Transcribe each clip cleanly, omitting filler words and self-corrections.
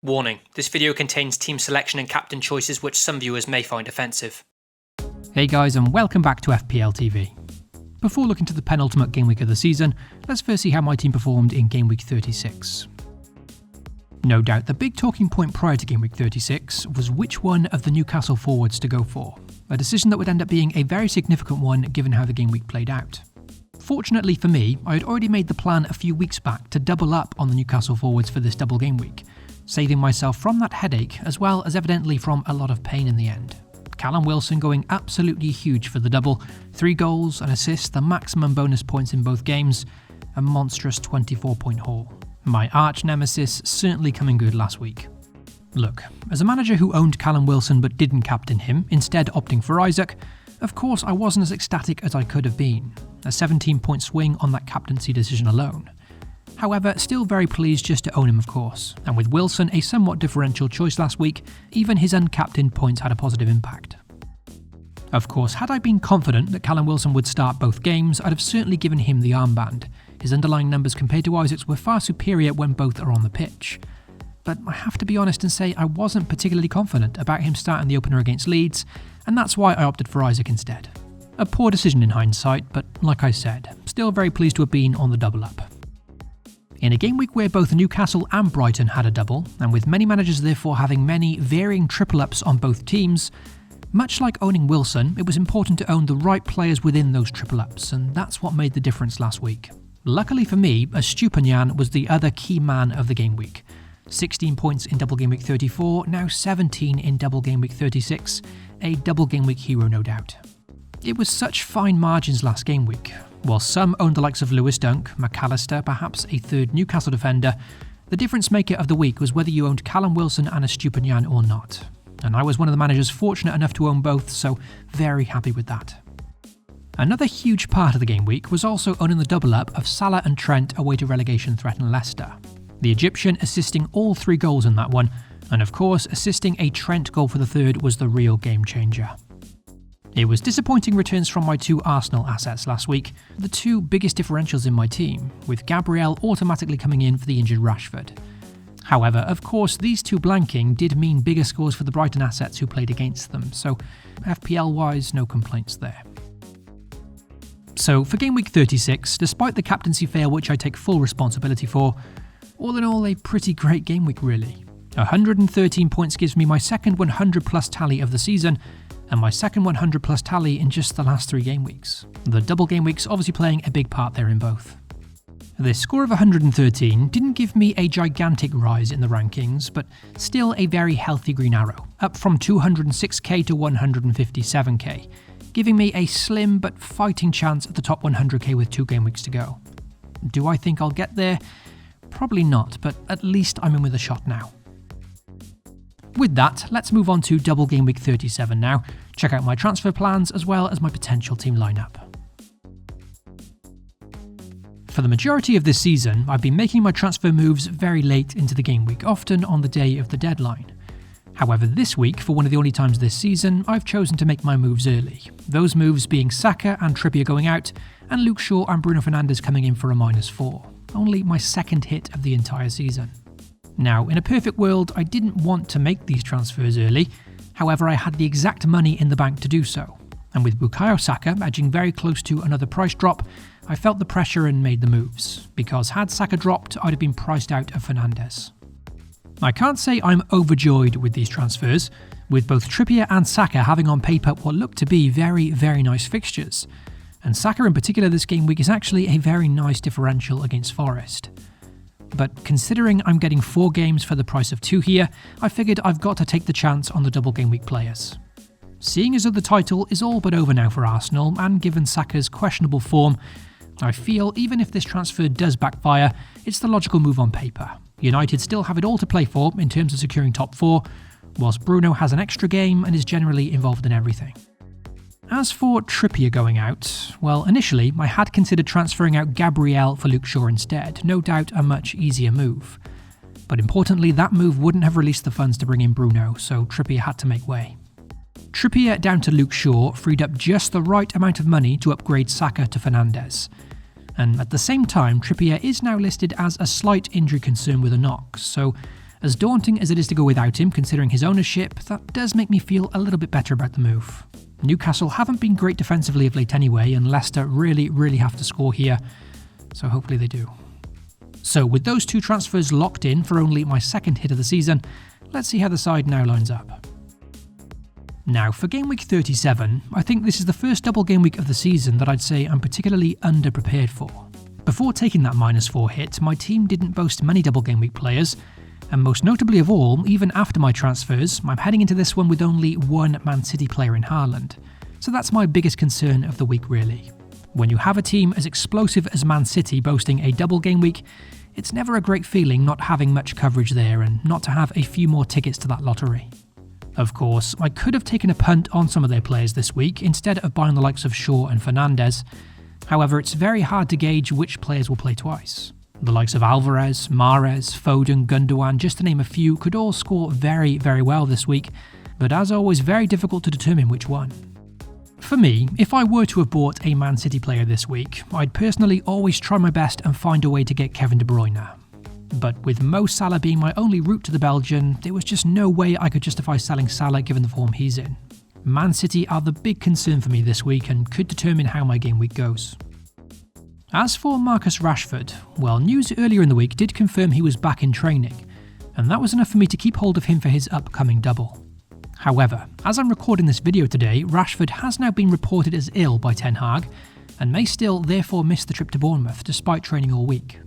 Warning, this video contains team selection and captain choices which some viewers may find offensive. Hey guys, and welcome back to FPL TV. Before looking to the penultimate game week of the season, let's first see how my team performed in game week 36. No doubt the big talking point prior to game week 36 was which one of the Newcastle forwards to go for, a decision that would end up being a very significant one given how the game week played out. Fortunately for me, I had already made the plan a few weeks back to double up on the Newcastle forwards for this double game week, saving myself from that headache as well as evidently from a lot of pain in the end. Callum Wilson going absolutely huge for the double, 3 goals, an assist, the maximum bonus points in both games, a monstrous 24-point haul. My arch nemesis certainly coming good last week. Look, as a manager who owned Callum Wilson but didn't captain him, instead opting for Isaac, of course I wasn't as ecstatic as I could have been, a 17-point swing on that captaincy decision alone. However, still very pleased just to own him of course, and with Wilson a somewhat differential choice last week, even his uncaptained points had a positive impact. Of course, had I been confident that Callum Wilson would start both games, I'd have certainly given him the armband. His underlying numbers compared to Isaac's were far superior when both are on the pitch. But I have to be honest and say I wasn't particularly confident about him starting the opener against Leeds, and that's why I opted for Isaac instead. A poor decision in hindsight, but like I said, still very pleased to have been on the double up. In a game week where both Newcastle and Brighton had a double, and with many managers therefore having many varying triple ups on both teams, much like owning Wilson, it was important to own the right players within those triple ups, and that's what made the difference last week. Luckily for me, Estupiñán was the other key man of the game week. 16 points in double game week 34, now 17 in double game week 36, a double game week hero no doubt. It was such fine margins last game week. While some owned the likes of Lewis Dunk, McAllister, perhaps a third Newcastle defender, the difference maker of the week was whether you owned Callum Wilson and Estupiñán or not. And I was one of the managers fortunate enough to own both, so very happy with that. Another huge part of the game week was also owning the double up of Salah and Trent away to relegation threatened Leicester. The Egyptian assisting all 3 goals in that one, and of course assisting a Trent goal for the third was the real game changer. It was disappointing returns from my 2 Arsenal assets last week, the 2 biggest differentials in my team, with Gabriel automatically coming in for the injured Rashford. However, of course, these 2 blanking did mean bigger scores for the Brighton assets who played against them, so FPL-wise, no complaints there. So for game week 36, despite the captaincy fail which I take full responsibility for, all in all a pretty great game week really. 113 points gives me my second 100 plus tally of the season, and my second 100 plus tally in just the last 3 game weeks. The double game weeks obviously playing a big part there in both. This score of 113 didn't give me a gigantic rise in the rankings, but still a very healthy green arrow, up from 206k to 157k, giving me a slim but fighting chance at the top 100k with 2 game weeks to go. Do I think I'll get there? Probably not, but at least I'm in with a shot now. With that, let's move on to double game week 37 now, check out my transfer plans as well as my potential team lineup. For the majority of this season, I've been making my transfer moves very late into the game week, often on the day of the deadline. However, this week, for one of the only times this season, I've chosen to make my moves early. Those moves being Saka and Trippier going out, and Luke Shaw and Bruno Fernandes coming in for a -4. Only my second hit of the entire season. Now, in a perfect world, I didn't want to make these transfers early, however I had the exact money in the bank to do so. And with Bukayo Saka edging very close to another price drop, I felt the pressure and made the moves, because had Saka dropped, I'd have been priced out of Fernandes. I can't say I'm overjoyed with these transfers, with both Trippier and Saka having on paper what look to be very, very nice fixtures. And Saka in particular this game week is actually a very nice differential against Forest. But considering I'm getting 4 games for the price of 2 here, I figured I've got to take the chance on the double game week players. Seeing as though the title is all but over now for Arsenal, and given Saka's questionable form, I feel even if this transfer does backfire, it's the logical move on paper. United still have it all to play for in terms of securing top 4, whilst Bruno has an extra game and is generally involved in everything. As for Trippier going out, well, initially I had considered transferring out Gabriel for Luke Shaw instead, no doubt a much easier move. But importantly, that move wouldn't have released the funds to bring in Bruno, so Trippier had to make way. Trippier down to Luke Shaw freed up just the right amount of money to upgrade Saka to Fernandes. And at the same time, Trippier is now listed as a slight injury concern with a knock, so As daunting as it is to go without him, considering his ownership, that does make me feel a little bit better about the move. Newcastle haven't been great defensively of late anyway, and Leicester really have to score here, so hopefully they do. So with those two transfers locked in for only my second hit of the season, let's see how the side now lines up. Now, for Game Week 37, I think this is the first double game week of the season that I'd say I'm particularly underprepared for. Before taking that -4 hit, my team didn't boast many double game week players, and most notably of all, even after my transfers, I'm heading into this one with only one Man City player in Haaland. So that's my biggest concern of the week really. When you have a team as explosive as Man City boasting a double game week, it's never a great feeling not having much coverage there and not to have a few more tickets to that lottery. Of course, I could have taken a punt on some of their players this week instead of buying the likes of Shaw and Fernandes. However, it's very hard to gauge which players will play twice. The likes of Alvarez, Mahrez, Foden, Gundogan, just to name a few, could all score very well this week, but as always, very difficult to determine which one. For me, if I were to have bought a Man City player this week, I'd personally always try my best and find a way to get Kevin De Bruyne. But with Mo Salah being my only route to the Belgian, there was just no way I could justify selling Salah given the form he's in. Man City are the big concern for me this week and could determine how my game week goes. As for Marcus Rashford, well, news earlier in the week did confirm he was back in training, and that was enough for me to keep hold of him for his upcoming double. However, as I'm recording this video today, Rashford has now been reported as ill by Ten Hag, and may still therefore miss the trip to Bournemouth despite training all week.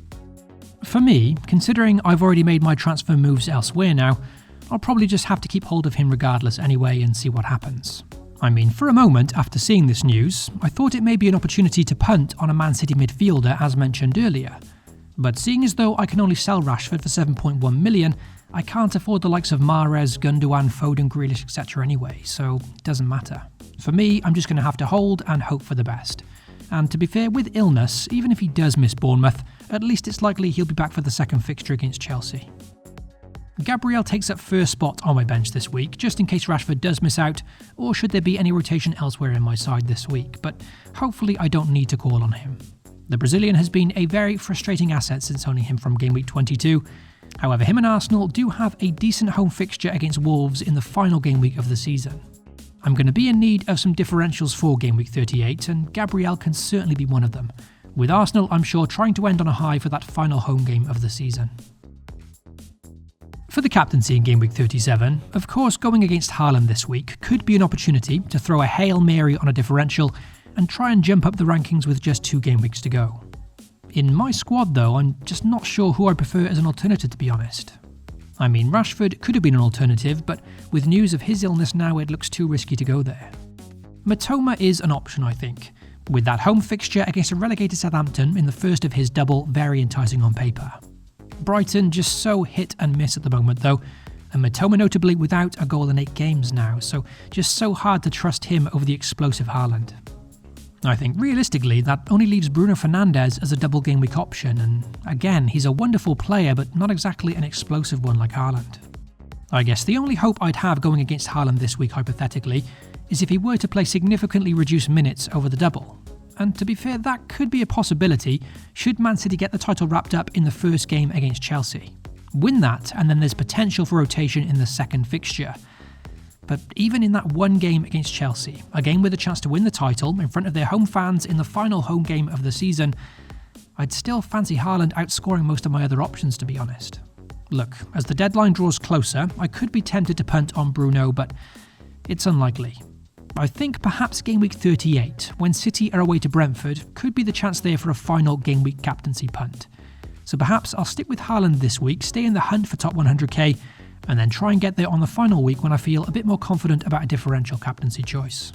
For me, considering I've already made my transfer moves elsewhere now, I'll probably just have to keep hold of him regardless anyway and see what happens. I mean, for a moment after seeing this news, I thought it may be an opportunity to punt on a Man City midfielder as mentioned earlier. But seeing as though I can only sell Rashford for 7.1 million, I can't afford the likes of Mahrez, Gundogan, Foden, Grealish, etc. anyway, so it doesn't matter. For me, I'm just going to have to hold and hope for the best. And to be fair, with illness, even if he does miss Bournemouth, at least it's likely he'll be back for the second fixture against Chelsea. Gabriel takes up first spot on my bench this week, just in case Rashford does miss out, or should there be any rotation elsewhere in my side this week, but hopefully I don't need to call on him. The Brazilian has been a very frustrating asset since owning him from Game Week 22, however him and Arsenal do have a decent home fixture against Wolves in the final game week of the season. I'm going to be in need of some differentials for Game Week 38, and Gabriel can certainly be one of them, with Arsenal I'm sure trying to end on a high for that final home game of the season. For the captaincy in Game Week 37, of course going against Haaland this week could be an opportunity to throw a Hail Mary on a differential and try and jump up the rankings with just 2 game weeks to go. In my squad though, I'm just not sure who I prefer as an alternative to be honest. I mean, Rashford could have been an alternative, but with news of his illness now it looks too risky to go there. Matoma is an option I think, with that home fixture against a relegated Southampton in the first of his double very enticing on paper. Brighton just so hit and miss at the moment though, and Matoma notably without a goal in 8 games now, so just so hard to trust him over the explosive Haaland. I think realistically that only leaves Bruno Fernandes as a double game week option, and again he's a wonderful player but not exactly an explosive one like Haaland. I guess the only hope I'd have going against Haaland this week hypothetically is if he were to play significantly reduced minutes over the double. And to be fair, that could be a possibility should Man City get the title wrapped up in the first game against Chelsea. Win that and then there's potential for rotation in the second fixture. But even in that one game against Chelsea, a game with a chance to win the title in front of their home fans in the final home game of the season, I'd still fancy Haaland outscoring most of my other options to be honest. Look, as the deadline draws closer, I could be tempted to punt on Bruno, but it's unlikely. I think perhaps game week 38, when City are away to Brentford, could be the chance there for a final game week captaincy punt. So perhaps I'll stick with Haaland this week, stay in the hunt for top 100k, and then try and get there on the final week when I feel a bit more confident about a differential captaincy choice.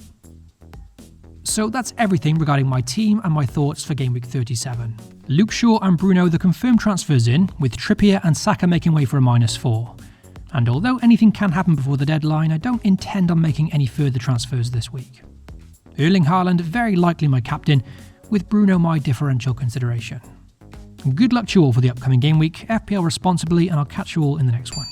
So that's everything regarding my team and my thoughts for Game Week 37. Luke Shaw and Bruno the confirmed transfers in, with Trippier and Saka making way for a -4. And although anything can happen before the deadline, I don't intend on making any further transfers this week. Erling Haaland very likely my captain, with Bruno my differential consideration. Good luck to you all for the upcoming game week, FPL responsibly, and I'll catch you all in the next one.